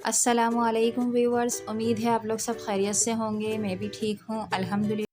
अस्सलामुअलैकुम व्यूवर्स, उम्मीद है आप लोग सब खैरियत से होंगे। मैं भी ठीक हूँ अल्हम्दुलिल्लाह।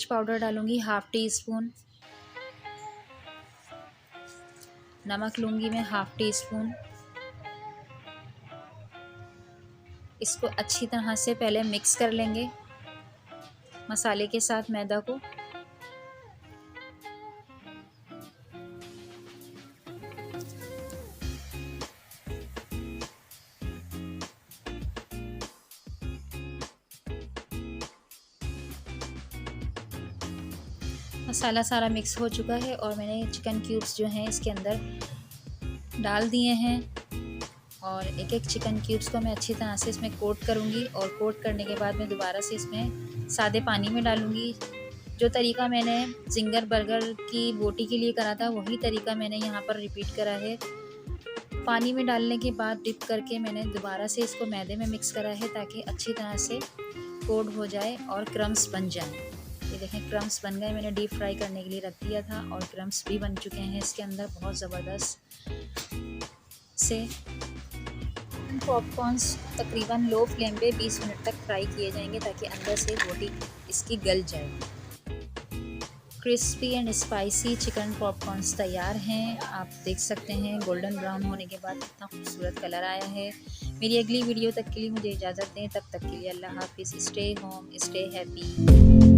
पाउडर डालूंगी हाफ़ टी स्पून, नमक लूंगी मैं हाफ़ टी स्पून। इसको अच्छी तरह से पहले मिक्स कर लेंगे मसाले के साथ मैदा को। मसाला सारा मिक्स हो चुका है और मैंने चिकन क्यूब्स जो हैं इसके अंदर डाल दिए हैं और एक एक चिकन क्यूब्स को मैं अच्छी तरह से इसमें कोट करूँगी। और कोट करने के बाद मैं दोबारा से इसमें सादे पानी में डालूँगी। जो तरीका मैंने जिंगर बर्गर की बोटी के लिए करा था वही तरीका मैंने यहाँ पर रिपीट करा है। पानी में डालने के बाद डिप करके मैंने दोबारा से इसको मैदे में मिक्स करा है ताकि अच्छी तरह से कोट हो जाए और क्रम्स बन जाए। ये देखें क्रम्स बन गए। मैंने डीप फ्राई करने के लिए रख दिया था और क्रम्स भी बन चुके हैं इसके अंदर बहुत ज़बरदस्त से। पॉपकॉर्न्स तकरीबन लो फ्लेम पे 20 मिनट तक फ्राई किए जाएंगे ताकि अंदर से बोटी इसकी गल जाए। Crispy and spicy chicken popcorns तैयार हैं। आप देख सकते हैं गोल्डन ब्राउन होने के बाद कितना खूबसूरत कलर आया है। मेरी अगली वीडियो तक के लिए मुझे इजाज़त दें। तब तक के लिए अल्लाह हाफिज़। Stay home, stay happy.